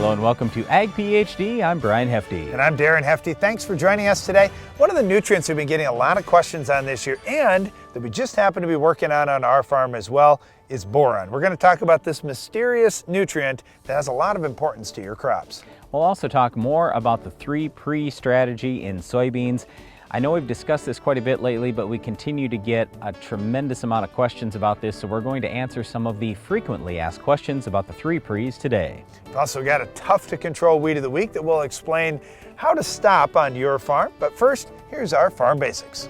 Hello and welcome to Ag PhD. I'm Darren Hefty. And I'm Darren Hefty. Thanks for joining us today. One of the nutrients we've been getting a lot of questions on this year and that we just happen to be working on our farm as well is boron. We're going to talk about this mysterious nutrient that has a lot of importance to your crops. We'll also talk more about the 3-pre strategy in soybeans. I know we've discussed this quite a bit lately, but we continue to get a tremendous amount of questions about this, so we're going to answer some of the frequently asked questions about the 3-pre's today. We've also got a tough to control weed of the week that we'll explain how to stop on your farm. But first, here's our farm basics.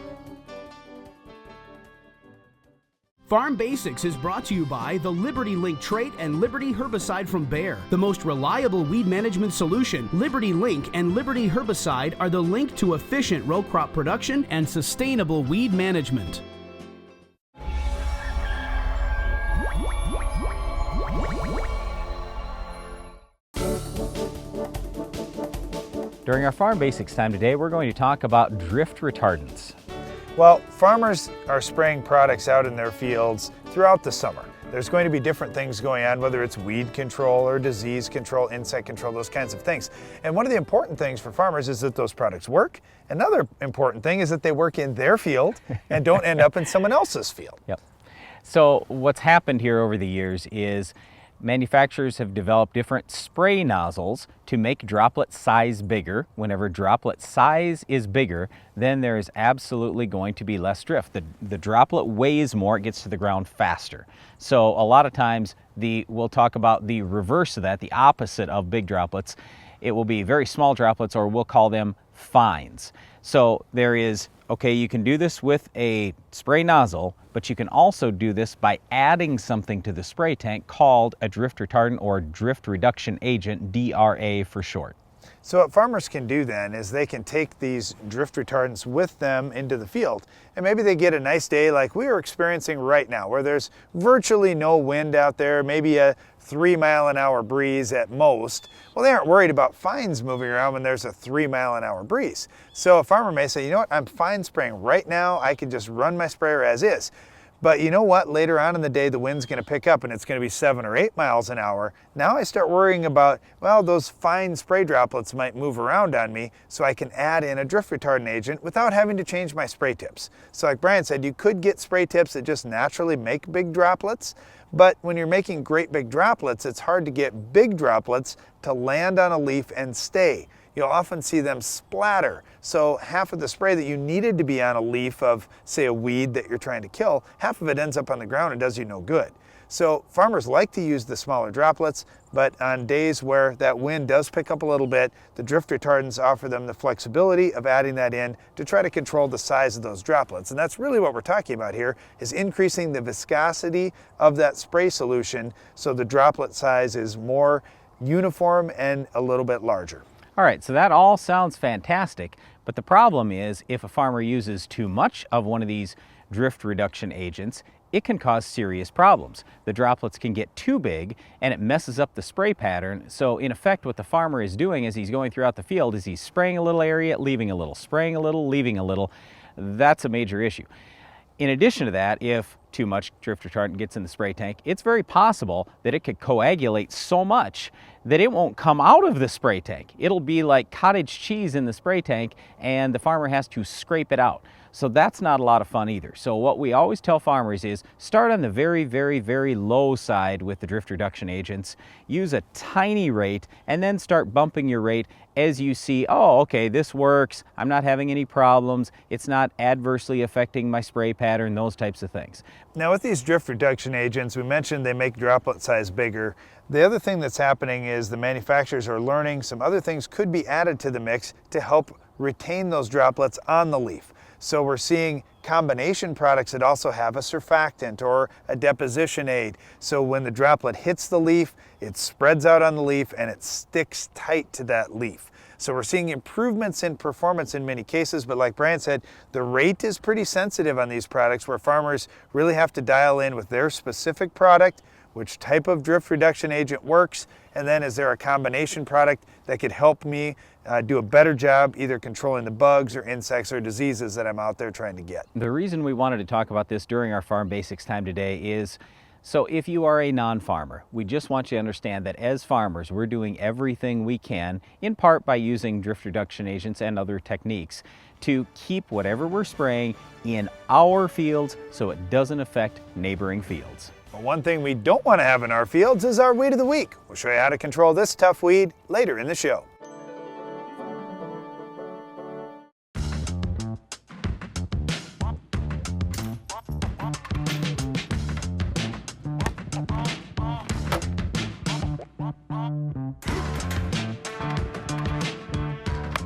Farm Basics is brought to you by the Liberty Link trait and Liberty herbicide from Bayer. The most reliable weed management solution, Liberty Link and Liberty herbicide are the link to efficient row crop production and sustainable weed management. During our Farm Basics time today, we're going to talk about drift retardants. Well, farmers are spraying products out in their fields throughout the summer. There's going to be different things going on, whether it's weed control or disease control, insect control, those kinds of things. And one of the important things for farmers is that those products work. Another important thing is that they work in their field and don't end up in someone else's field. Yep. So what's happened here over the years is manufacturers have developed different spray nozzles to make droplet size bigger. Whenever droplet size is bigger, then there is absolutely going to be less drift. The droplet weighs more, it gets to the ground faster. So a lot of times we'll talk about the reverse of that, the opposite of big droplets. It will be very small droplets, or we'll call them fines. So there is, okay, you can do this with a spray nozzle, but you can also do this by adding something to the spray tank called a drift retardant or drift reduction agent, DRA for short. So what farmers can do then is they can take these drift retardants with them into the field, and maybe they get a nice day like we are experiencing right now, where there's virtually no wind out there, maybe a 3-mile-an-hour breeze at most. Well, they aren't worried about fines moving around when there's a 3-mile-an-hour breeze. So a farmer may say, you know what, I'm fine spraying right now, I can just run my sprayer as is. But you know what, later on in the day the wind's going to pick up and it's going to be 7 or 8 miles an hour. Now I start worrying about, well, those fine spray droplets might move around on me, so I can add in a drift retardant agent without having to change my spray tips. So like Brian said, you could get spray tips that just naturally make big droplets, but when you're making great big droplets, it's hard to get big droplets to land on a leaf and stay. You'll often see them splatter. So half of the spray that you needed to be on a leaf of, say, a weed that you're trying to kill, half of it ends up on the ground and does you no good. So farmers like to use the smaller droplets, but on days where that wind does pick up a little bit, the drift retardants offer them the flexibility of adding that in to try to control the size of those droplets. And that's really what we're talking about here, is increasing the viscosity of that spray solution so the droplet size is more uniform and a little bit larger. All right, so that all sounds fantastic, but the problem is if a farmer uses too much of one of these drift reduction agents, it can cause serious problems. The droplets can get too big and it messes up the spray pattern. So in effect, what the farmer is doing as he's going throughout the field is he's spraying a little area, leaving a little, spraying a little, leaving a little. That's a major issue. In addition to that, if too much drift retardant gets in the spray tank, it's very possible that it could coagulate so much that it won't come out of the spray tank. It'll be like cottage cheese in the spray tank and the farmer has to scrape it out. So that's not a lot of fun either. So what we always tell farmers is start on the very, very, very low side with the drift reduction agents. Use a tiny rate and then start bumping your rate as you see, oh, okay, this works. I'm not having any problems. It's not adversely affecting my spray pattern, those types of things. Now with these drift reduction agents, we mentioned they make droplet size bigger. The other thing that's happening is the manufacturers are learning some other things could be added to the mix to help retain those droplets on the leaf. So we're seeing combination products that also have a surfactant or a deposition aid. So when the droplet hits the leaf, it spreads out on the leaf and it sticks tight to that leaf. So we're seeing improvements in performance in many cases, but like Brian said, the rate is pretty sensitive on these products where farmers really have to dial in with their specific product, which type of drift reduction agent works, and then is there a combination product that could help me do a better job either controlling the bugs or insects or diseases that I'm out there trying to get. The reason we wanted to talk about this during our Farm Basics time today is So if you are a non-farmer, we just want you to understand that as farmers, we're doing everything we can, in part by using drift reduction agents and other techniques, to keep whatever we're spraying in our fields so it doesn't affect neighboring fields. But one thing we don't want to have in our fields is our weed of the week. We'll show you how to control this tough weed later in the show.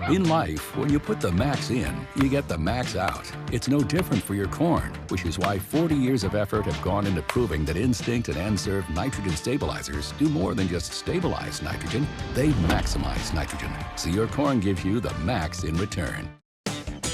In life, when you put the max in, you get the max out. It's no different for your corn, which is why 40 years of effort have gone into proving that Instinct and N-Serve nitrogen stabilizers do more than just stabilize nitrogen, they maximize nitrogen, so your corn gives you the max in return.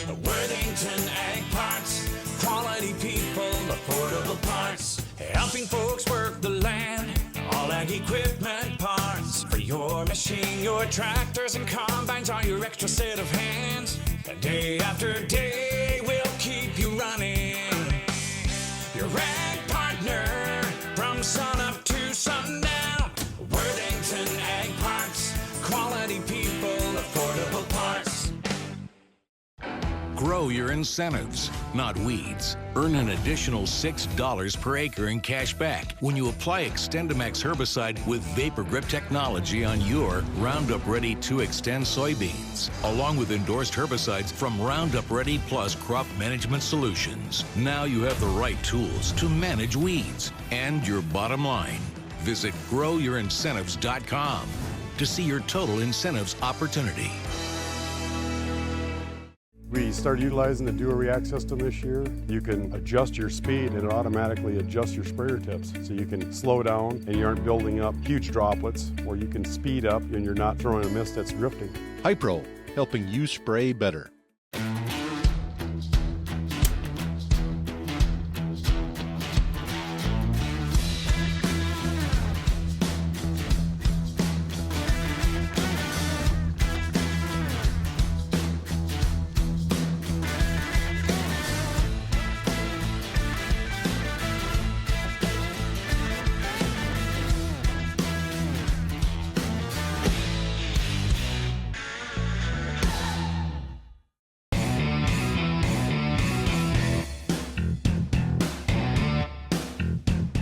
Worthington Ag Parts, quality people, affordable parts, helping folks work the land, all ag equipment parts, for your machine, your tractors and combines are your extra set of hands, and day after day we'll keep you running, your ag partner, from sun up to sundown. Worthington Ag Parts, quality people, affordable parts. Grow your incentives, not weeds. Earn an additional $6 per acre in cash back when you apply XtendiMax herbicide with Vapor Grip technology on your Roundup Ready 2 Xtend soybeans, along with endorsed herbicides from Roundup Ready Plus Crop Management Solutions. Now you have the right tools to manage weeds and your bottom line. Visit growyouриncentives.com to see your total incentives opportunity. We started utilizing the Dual React system this year. You can adjust your speed and it automatically adjusts your sprayer tips. So you can slow down and you aren't building up huge droplets, or you can speed up and you're not throwing a mist that's drifting. Hypro, helping you spray better.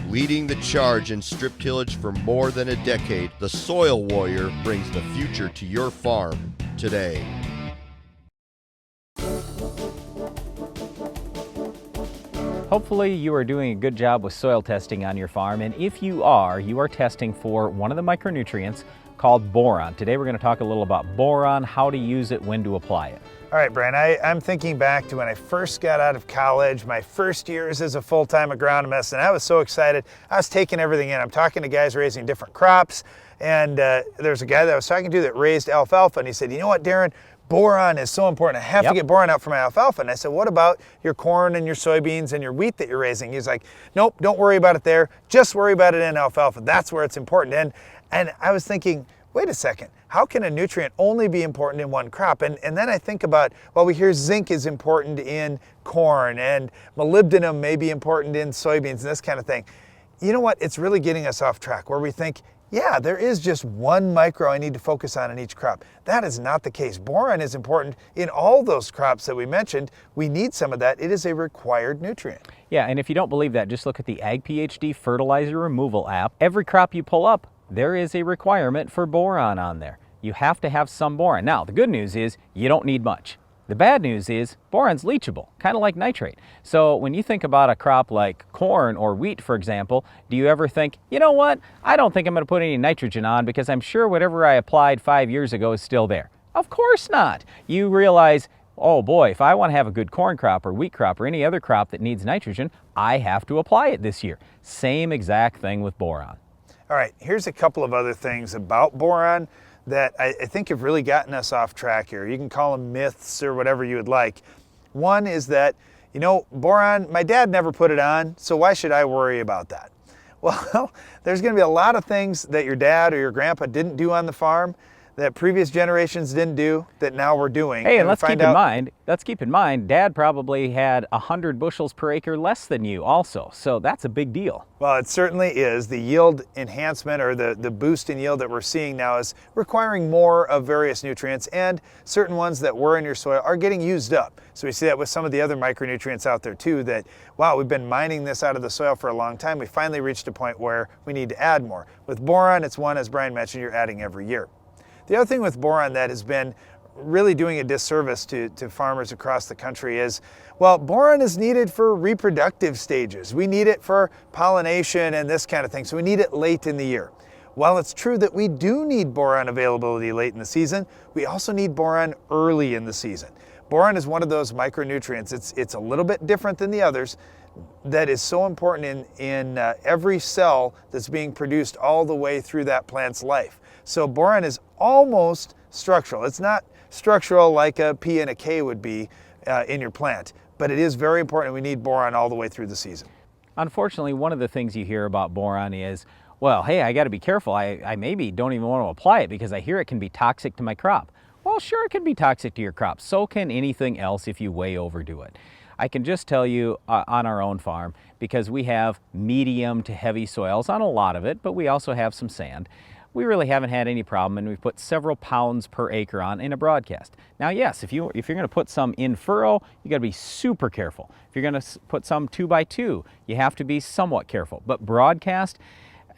Leading the charge in strip tillage for more than a decade, the Soil Warrior brings the future to your farm today. Hopefully you are doing a good job with soil testing on your farm, and if you are testing for one of the micronutrients called boron. Today we're going to talk a little about boron, how to use it, when to apply it. All right, Brian, I'm thinking back to when I first got out of college, my first years as a full-time agronomist, and I was so excited. I was taking everything in. I'm talking to guys raising different crops, and there's a guy that I was talking to that raised alfalfa, and he said, you know what, Darren, boron is so important. I have to get boron out for my alfalfa. And I said, what about your corn and your soybeans and your wheat that you're raising? He's like, nope, don't worry about it there. Just worry about it in alfalfa. That's where it's important. And I was thinking, wait a second, how can a nutrient only be important in one crop? And then I think about, well, we hear zinc is important in corn and molybdenum may be important in soybeans and this kind of thing. You know what? It's really getting us off track where we think, yeah, there is just one micro I need to focus on in each crop. That is not the case. Boron is important in all those crops that we mentioned. We need some of that. It is a required nutrient. Yeah, and if you don't believe that, just look at the Ag PhD fertilizer removal app. Every crop you pull up, there is a requirement for boron on there. You have to have some boron. Now, the good news is you don't need much. The bad news is boron's leachable, kind of like nitrate. So when you think about a crop like corn or wheat, for example, do you ever think, you know what, I don't think I'm going to put any nitrogen on because I'm sure whatever I applied 5 years ago is still there? Of course not. You realize, oh boy, if I want to have a good corn crop or wheat crop or any other crop that needs nitrogen, I have to apply it this year. Same exact thing with boron. All right, here's a couple of other things about boron that I think have really gotten us off track here. You can call them myths or whatever you would like. One is that, you know, boron, my dad never put it on, so why should I worry about that? Well, there's going to be a lot of things that your dad or your grandpa didn't do on the farm that previous generations didn't do that now we're doing. Hey, and let's keep in mind, Dad probably had 100 bushels per acre less than you also, so that's a big deal. Well, it certainly is. The yield enhancement, or the boost in yield that we're seeing now, is requiring more of various nutrients, and certain ones that were in your soil are getting used up. So we see that with some of the other micronutrients out there too, that, wow, we've been mining this out of the soil for a long time. We finally reached a point where we need to add more. With boron, it's one, as Brian mentioned, you're adding every year. The other thing with boron that has been really doing a disservice to farmers across the country is, well, boron is needed for reproductive stages. We need it for pollination and this kind of thing, so we need it late in the year. While it's true that we do need boron availability late in the season, we also need boron early in the season. Boron is one of those micronutrients. It's a little bit different than the others, that is so important in every cell that's being produced all the way through that plant's life. So boron is almost structural. It's not structural like a P and a K would be in your plant, but it is very important. We need boron all the way through the season. Unfortunately, one of the things you hear about boron is, well, hey, I got to be careful. I maybe don't even want to apply it because I hear it can be toxic to my crop. Well, sure, it can be toxic to your crop. So can anything else if you way overdo it. I can just tell you on our own farm, because we have medium to heavy soils on a lot of it, but we also have some sand. We really haven't had any problem, and we've put several pounds per acre on in a broadcast. Now, yes, if you're going to put some in furrow, you got to be super careful. If you're going to put some 2x2, you have to be somewhat careful. But broadcast,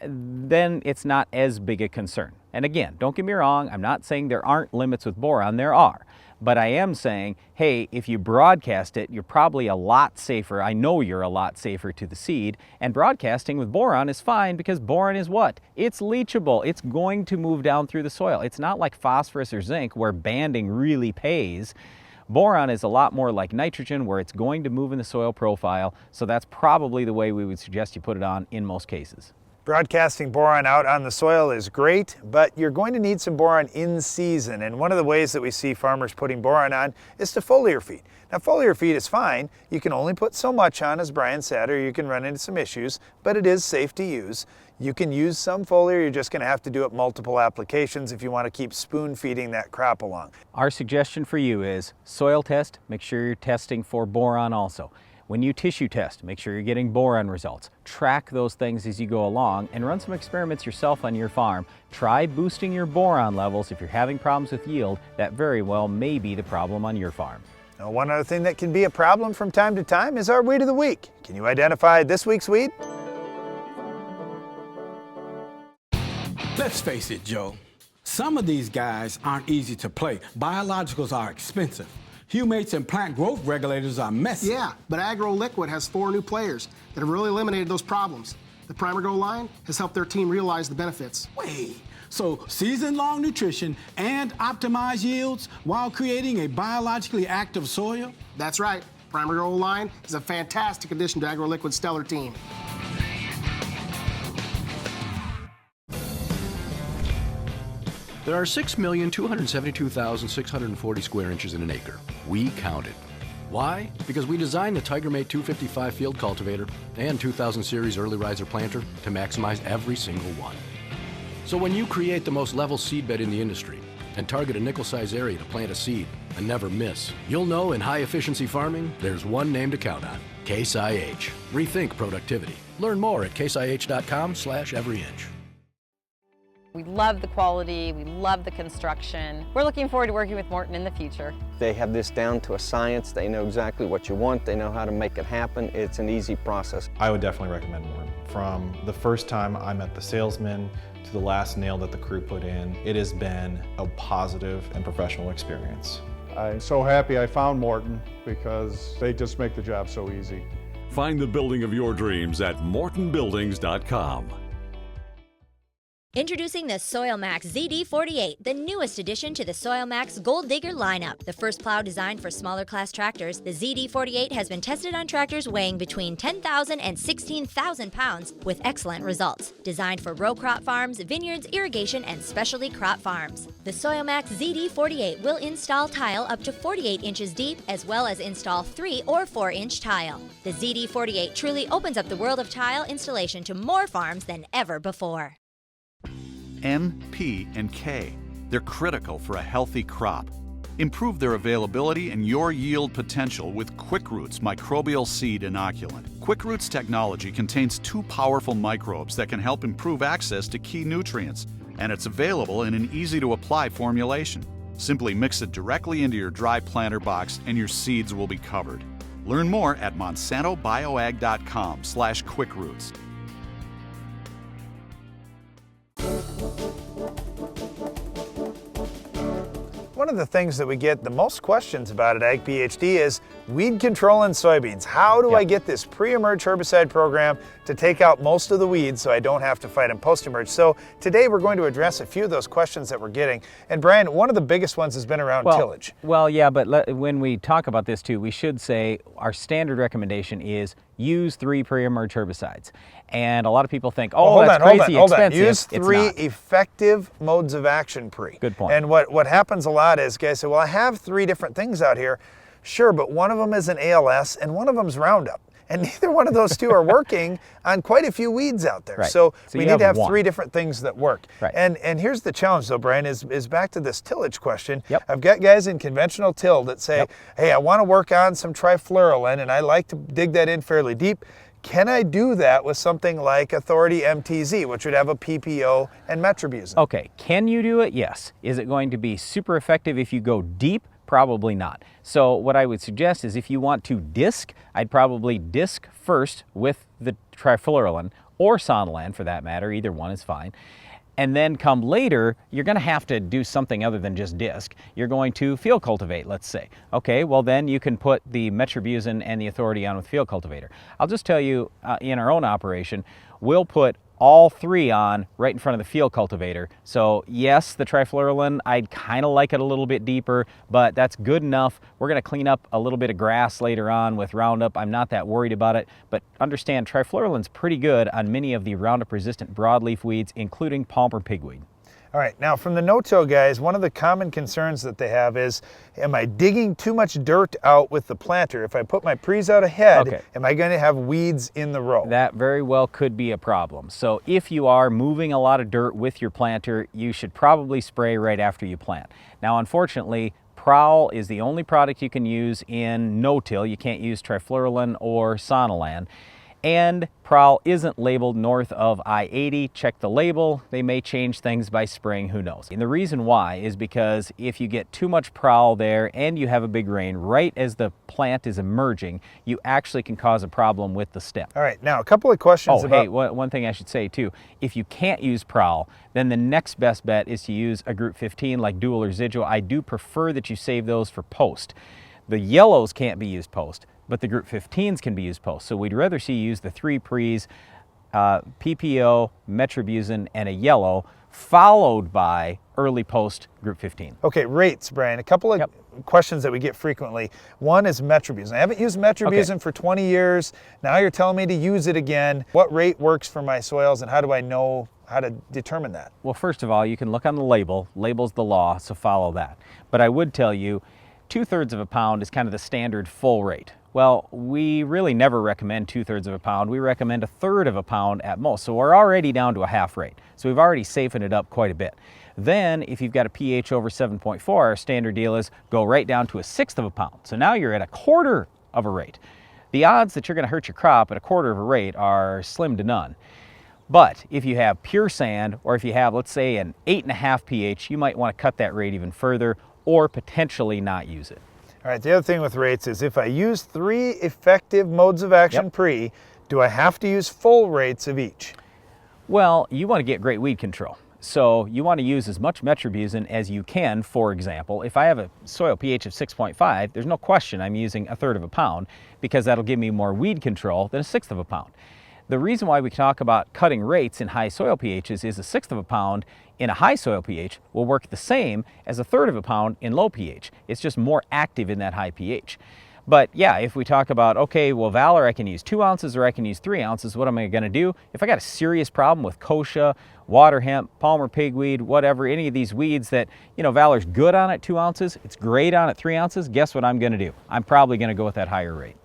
then it's not as big a concern. And again, don't get me wrong, I'm not saying there aren't limits with boron, there are. But I am saying, hey, if you broadcast it, you're probably a lot safer. I know you're a lot safer to the seed. And broadcasting with boron is fine because boron is what? It's leachable. It's going to move down through the soil. It's not like phosphorus or zinc where banding really pays. Boron is a lot more like nitrogen where it's going to move in the soil profile. So that's probably the way we would suggest you put it on in most cases. Broadcasting boron out on the soil is great, but you're going to need some boron in season. And one of the ways that we see farmers putting boron on is to foliar feed. Now, foliar feed is fine. You can only put so much on, as Brian said, or you can run into some issues, but it is safe to use. You can use some foliar. You're just going to have to do it multiple applications if you want to keep spoon feeding that crop along. Our suggestion for you is soil test. Make sure you're testing for boron also. When you tissue test, make sure you're getting boron results. Track those things as you go along and run some experiments yourself on your farm. Try boosting your boron levels. If you're having problems with yield, that very well may be the problem on your farm. Now, one other thing that can be a problem from time to time is our weed of the week. Can you identify this week's weed? Let's face it, Joe. Some of these guys aren't easy to play. Biologicals are expensive. Humates and plant growth regulators are messy. Yeah, but AgroLiquid has 4 new players that have really eliminated those problems. The Primer Grow line has helped their team realize the benefits. Wait, so season-long nutrition and optimized yields while creating a biologically active soil? That's right. Primer Grow line is a fantastic addition to AgroLiquid's stellar team. There are 6,272,640 square inches in an acre. We counted. Why? Because we designed the TigerMate 255 field cultivator and 2000 series early riser planter to maximize every single one. So when you create the most level seed bed in the industry and target a nickel-size area to plant a seed and never miss, you'll know in high-efficiency farming, there's one name to count on: Case IH. Rethink productivity. Learn more at caseih.com/everyinch. We love the quality, we love the construction. We're looking forward to working with Morton in the future. They have this down to a science. They know exactly what you want. They know how to make it happen. It's an easy process. I would definitely recommend Morton. From the first time I met the salesman to the last nail that the crew put in, it has been a positive and professional experience. I'm so happy I found Morton because they just make the job so easy. Find the building of your dreams at mortonbuildings.com. Introducing the SoilMax ZD48, the newest addition to the SoilMax Gold Digger lineup. The first plow designed for smaller class tractors, the ZD48 has been tested on tractors weighing between 10,000 and 16,000 pounds with excellent results. Designed for row crop farms, vineyards, irrigation, and specialty crop farms. The SoilMax ZD48 will install tile up to 48 inches deep, as well as install 3 or 4-inch tile. The ZD48 truly opens up the world of tile installation to more farms than ever before. N, P, and K. They're critical for a healthy crop. Improve their availability and your yield potential with QuickRoot's microbial seed inoculant. QuickRoot's technology contains 2 powerful microbes that can help improve access to key nutrients, and it's available in an easy-to-apply formulation. Simply mix it directly into your dry planter box and your seeds will be covered. Learn more at monsantobioag.com/quickroots. One of the things that we get the most questions about at Ag PhD is weed control in soybeans. How do I get this pre-emerge herbicide program to take out most of the weeds so I don't have to fight them post-emerge? So today we're going to address a few of those questions that we're getting. And Brian, one of the biggest ones has been around tillage. Well, yeah, but when we talk about this too, we should say our standard recommendation is use 3 pre-emerge herbicides. And a lot of people think, oh, that's crazy expensive. Use 3 effective modes of action pre. Good point. And what happens a lot is guys say, well, I have 3 different things out here. Sure, but one of them is an ALS and one of them is Roundup. And neither one of those 2 are working on quite a few weeds out there. Right. So we need to have 1. 3 different things that work. Right. And here's the challenge though, Brian, is back to this tillage question. I've got guys in conventional till that say, hey, I want to work on some trifluralin and I like to dig that in fairly deep. Can I do that with something like Authority MTZ, which would have a PPO and metribuzin? Okay, can you do it? Yes. Is it going to be super effective if you go deep? Probably not. So what I would suggest is if you want to disc, I'd probably disc first with the trifluralin or sonolan for that matter, either one is fine. And then come later, you're going to have to do something other than just disc. You're going to field cultivate, let's say. Okay, well then you can put the metribuzin and the Authority on with field cultivator. I'll just tell you, in our own operation, we'll put all 3 on right in front of the field cultivator. So yes, the trifluralin, I'd kind of like it a little bit deeper, but that's good enough. We're going to clean up a little bit of grass later on with Roundup. I'm not that worried about it, but understand trifluralin's pretty good on many of the Roundup resistant broadleaf weeds, including Palmer pigweed. All right, now from the no-till guys, one of the common concerns that they have is, am I digging too much dirt out with the planter? If I put my pre's out ahead, am I going to have weeds in the row? That very well could be a problem. So if you are moving a lot of dirt with your planter, you should probably spray right after you plant. Now, unfortunately, Prowl is the only product you can use in no-till. You can't use trifluralin or sonolan. And Prowl isn't labeled north of I-80. Check the label. They may change things by spring, who knows. And the reason why is because if you get too much Prowl there and you have a big rain right as the plant is emerging, you actually can cause a problem with the stem. All right, now a couple of questions about... Hey, one thing I should say too, if you can't use Prowl, then the next best bet is to use a Group 15 like dual or residual. I do prefer that you save those for post. The yellows can't be used post, but the Group 15s can be used post. So we'd rather see you use the 3 pre's, PPO, metribuzin, and a yellow, followed by early post Group 15. Okay, rates, Brian. A couple of questions that we get frequently. One is metribuzin. I haven't used metribuzin for 20 years. Now you're telling me to use it again. What rate works for my soils and how do I know how to determine that? Well, first of all, you can look on the label. Label's the law, so follow that. But I would tell you, 2/3 of a pound is kind of the standard full rate. Well, we really never recommend 2/3 of a pound. We recommend 1/3 of a pound at most. So we're already down to a half rate. So we've already safened it up quite a bit. Then if you've got a pH over 7.4, our standard deal is go right down to 1/6 of a pound. So now you're at 1/4 of a rate. The odds that you're going to hurt your crop at 1/4 of a rate are slim to none. But if you have pure sand, or if you have, let's say, an 8.5 pH, you might want to cut that rate even further or potentially not use it. All right, the other thing with rates is if I use 3 effective modes of action pre, do I have to use full rates of each? Well, you want to get great weed control. So you want to use as much metribuzin as you can. For example, if I have a soil pH of 6.5, there's no question I'm using 1/3 of a pound because that'll give me more weed control than 1/6 of a pound. The reason why we talk about cutting rates in high soil pHs is 1/6 of a pound in a high soil pH will work the same as 1/3 of a pound in low pH. It's just more active in that high pH. But yeah, if we talk about, okay, well, Valor, I can use 2 ounces or I can use 3 ounces, what am I going to do? If I got a serious problem with kochia, water hemp, Palmer pigweed, whatever, any of these weeds that, Valor's good on at 2 ounces, it's great on at 3 ounces, guess what I'm going to do? I'm probably going to go with that higher rate.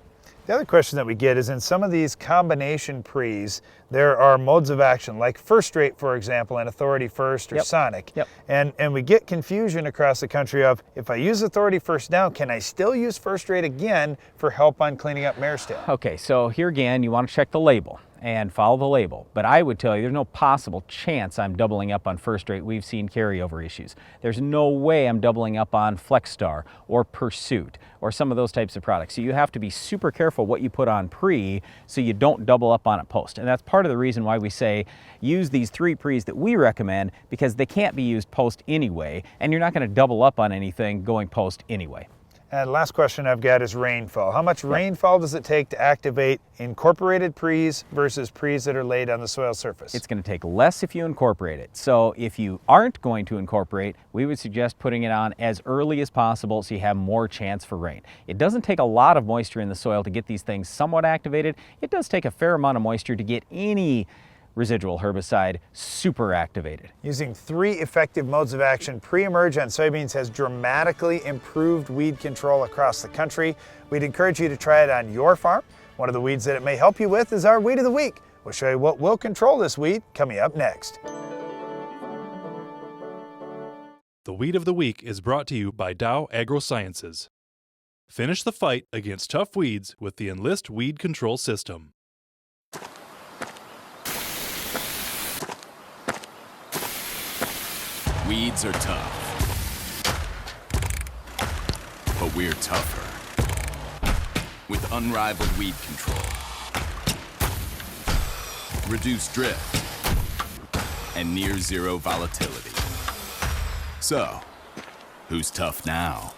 The other question that we get is in some of these combination pre's there are modes of action like first rate, for example, and authority first or sonic. And we get confusion across the country of, if I use authority first now, can I still use first rate again for help on cleaning up mare's tail? Okay, so here again, you want to check the label and follow the label. But I would tell you there's no possible chance I'm doubling up on first rate. We've seen carryover issues. There's no way I'm doubling up on Flex Star or Pursuit or some of those types of products. So you have to be super careful what you put on pre so you don't double up on it post. And that's part of the reason why we say use these 3 pre's that we recommend, because they can't be used post anyway, and you're not going to double up on anything going post anyway. And last question I've got is rainfall. How much rainfall does it take to activate incorporated pre's versus pre's that are laid on the soil surface? It's going to take less if you incorporate it. So if you aren't going to incorporate, we would suggest putting it on as early as possible so you have more chance for rain. It doesn't take a lot of moisture in the soil to get these things somewhat activated. It does take a fair amount of moisture to get any residual herbicide super activated. Using 3 effective modes of action, pre-emerge on soybeans has dramatically improved weed control across the country. We'd encourage you to try it on your farm. One of the weeds that it may help you with is our Weed of the Week. We'll show you what will control this weed coming up next. The Weed of the Week is brought to you by Dow AgroSciences. Finish the fight against tough weeds with the Enlist Weed Control System. Weeds are tough, but we're tougher. With unrivaled weed control, reduced drift, and near zero volatility. So, who's tough now?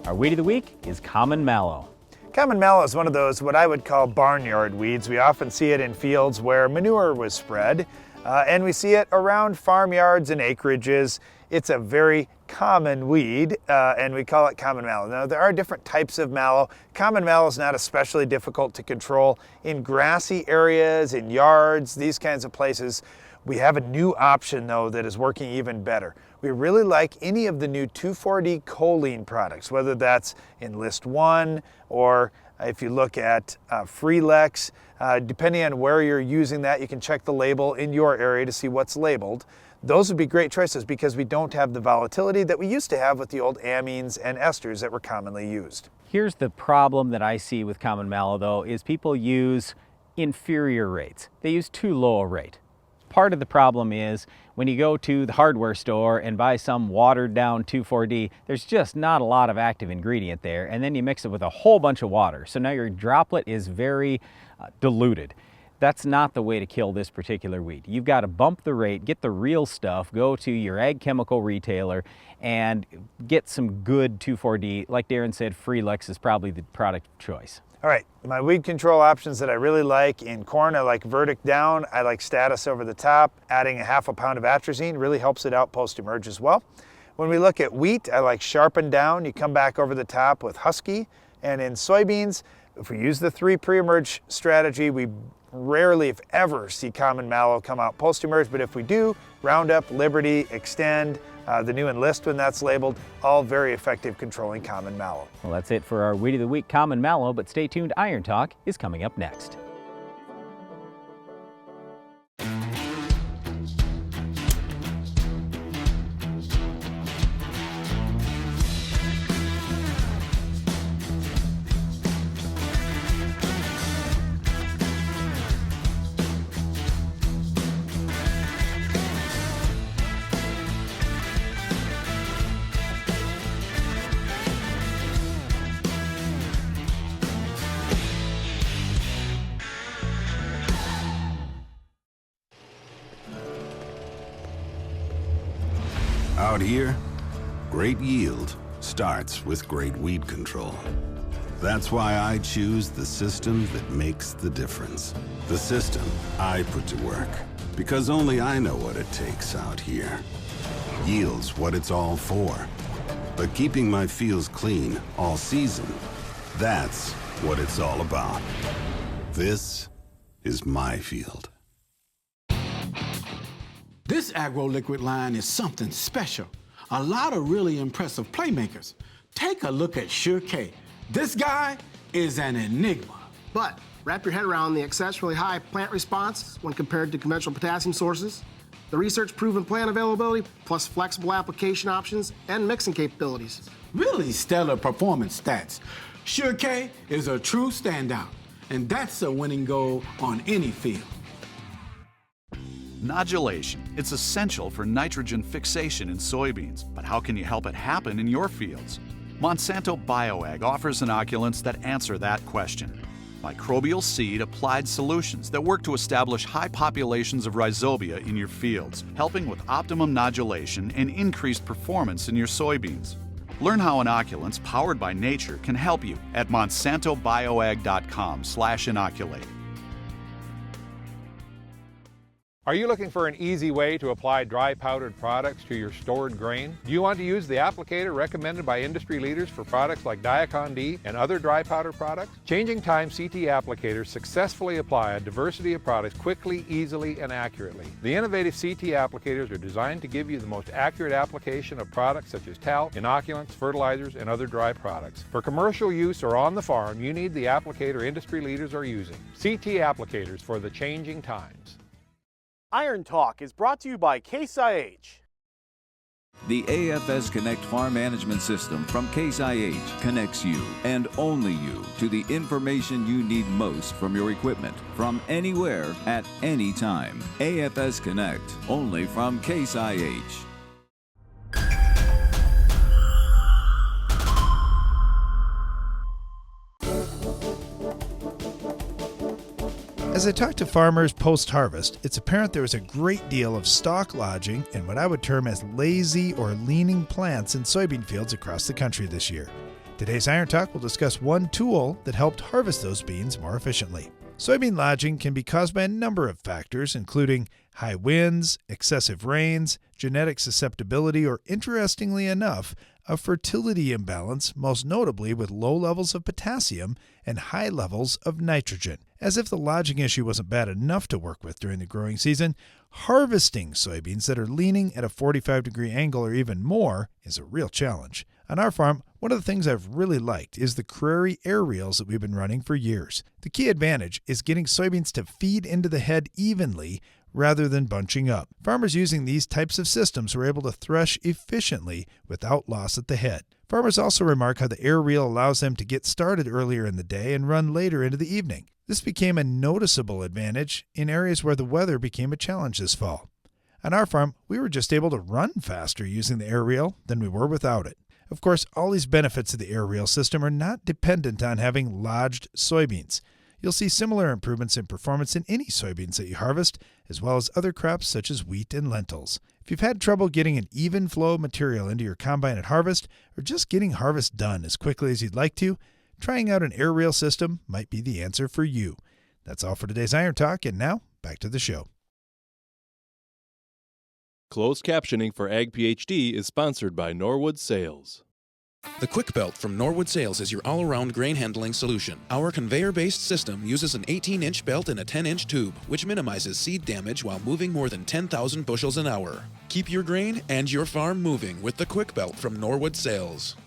Our Weed of the Week is common mallow. Common mallow is one of those what I would call barnyard weeds. We often see it in fields where manure was spread, and we see it around farmyards and acreages. It's a very common weed, and we call it common mallow. Now, there are different types of mallow. Common mallow is not especially difficult to control in grassy areas, in yards, these kinds of places. We have a new option, though, that is working even better. We really like any of the new 2,4-D choline products, whether that's Enlist 1 or if you look at Freelex. Depending on where you're using that, you can check the label in your area to see what's labeled. Those would be great choices because we don't have the volatility that we used to have with the old amines and esters that were commonly used. Here's the problem that I see with common mallow, though, is people use inferior rates. They use too low a rate. Part of the problem is when you go to the hardware store and buy some watered down 2,4-D, there's just not a lot of active ingredient there, and then you mix it with a whole bunch of water. So now your droplet is very diluted. That's not the way to kill this particular weed. You've got to bump the rate, get the real stuff, go to your ag chemical retailer and get some good 2,4-D. Like Darren said, Freelex is probably the product of choice. All right, my weed control options that I really like in corn, I like Verdict down, I like Status over the top. Adding a ½ pound of atrazine really helps it out post-emerge as well. When we look at wheat, I like Sharpen down. You come back over the top with Husky. And in soybeans, if we use the 3 pre-emerge strategy, we rarely, if ever, see common mallow come out post-emerge, but if we do, Roundup, Liberty, Extend, the new Enlist when that's labeled, all very effective controlling common mallow. Well, that's it for our Weed of the Week, common mallow, but stay tuned, Iron Talk is coming up next. Out here, great yield starts with great weed control. That's why I choose the system that makes the difference. The system I put to work, because only I know what it takes out here. Yield's what it's all for. But keeping my fields clean all season, that's what it's all about. This is my field. This agro-liquid line is something special. A lot of really impressive playmakers. Take a look at Sure K. This guy is an enigma. But wrap your head around the exceptionally high plant response when compared to conventional potassium sources, the research-proven plant availability, plus flexible application options and mixing capabilities. Really stellar performance stats. Sure K is a true standout, and that's a winning goal on any field. Nodulation. It's essential for nitrogen fixation in soybeans, but how can you help it happen in your fields? Monsanto BioAg offers inoculants that answer that question. Microbial seed applied solutions that work to establish high populations of rhizobia in your fields, helping with optimum nodulation and increased performance in your soybeans. Learn how inoculants powered by nature can help you at monsantobioag.com/inoculate. Are you looking for an easy way to apply dry powdered products to your stored grain? Do you want to use the applicator recommended by industry leaders for products like Diacon D and other dry powder products? Changing Time CT applicators successfully apply a diversity of products quickly, easily, and accurately. The innovative CT applicators are designed to give you the most accurate application of products such as talc, inoculants, fertilizers, and other dry products. For commercial use or on the farm, you need the applicator industry leaders are using. CT applicators for the changing times. Iron Talk is brought to you by Case IH. The AFS Connect Farm Management System from Case IH connects you, and only you, to the information you need most from your equipment, from anywhere, at any time. AFS Connect, only from Case IH. As I talk to farmers post-harvest, it's apparent there is a great deal of stalk lodging and what I would term as lazy or leaning plants in soybean fields across the country this year. Today's Iron Talk will discuss one tool that helped harvest those beans more efficiently. Soybean lodging can be caused by a number of factors, including high winds, excessive rains, genetic susceptibility, or interestingly enough, a fertility imbalance, most notably with low levels of potassium and high levels of nitrogen. As if the lodging issue wasn't bad enough to work with during the growing season, harvesting soybeans that are leaning at a 45-degree angle or even more is a real challenge. On our farm, one of the things I've really liked is the Crary Air Reels that we've been running for years. The key advantage is getting soybeans to feed into the head evenly rather than bunching up. Farmers using these types of systems were able to thresh efficiently without loss at the head. Farmers also remark how the air reel allows them to get started earlier in the day and run later into the evening. This became a noticeable advantage in areas where the weather became a challenge this fall. On our farm, we were just able to run faster using the air reel than we were without it. Of course, all these benefits of the air reel system are not dependent on having lodged soybeans. You'll see similar improvements in performance in any soybeans that you harvest, as well as other crops such as wheat and lentils. If you've had trouble getting an even flow of material into your combine at harvest, or just getting harvest done as quickly as you'd like to, trying out an air reel system might be the answer for you. That's all for today's Iron Talk, and now, back to the show. Closed captioning for Ag PhD is sponsored by Norwood Sales. The Quick Belt from Norwood Sales is your all-around grain handling solution. Our conveyor-based system uses an 18-inch belt and a 10-inch tube, which minimizes seed damage while moving more than 10,000 bushels an hour. Keep your grain and your farm moving with the Quick Belt from Norwood Sales.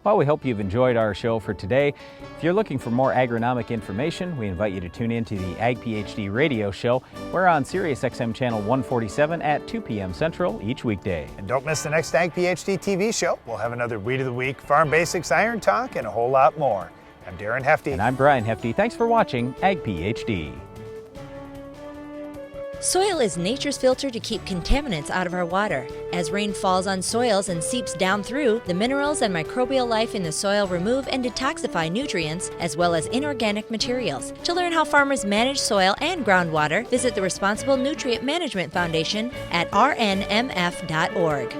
Well, we hope you've enjoyed our show for today. If you're looking for more agronomic information, we invite you to tune in to the Ag PhD radio show. We're on Sirius XM channel 147 at 2 p.m. Central each weekday. And don't miss the next Ag PhD TV show. We'll have another Weed of the Week, Farm Basics, Iron Talk, and a whole lot more. I'm Darren Hefty. And I'm Darren Hefty. Thanks for watching Ag PhD. Soil is nature's filter to keep contaminants out of our water. As rain falls on soils and seeps down through, the minerals and microbial life in the soil remove and detoxify nutrients as well as inorganic materials. To learn how farmers manage soil and groundwater, visit the Responsible Nutrient Management Foundation at rnmf.org.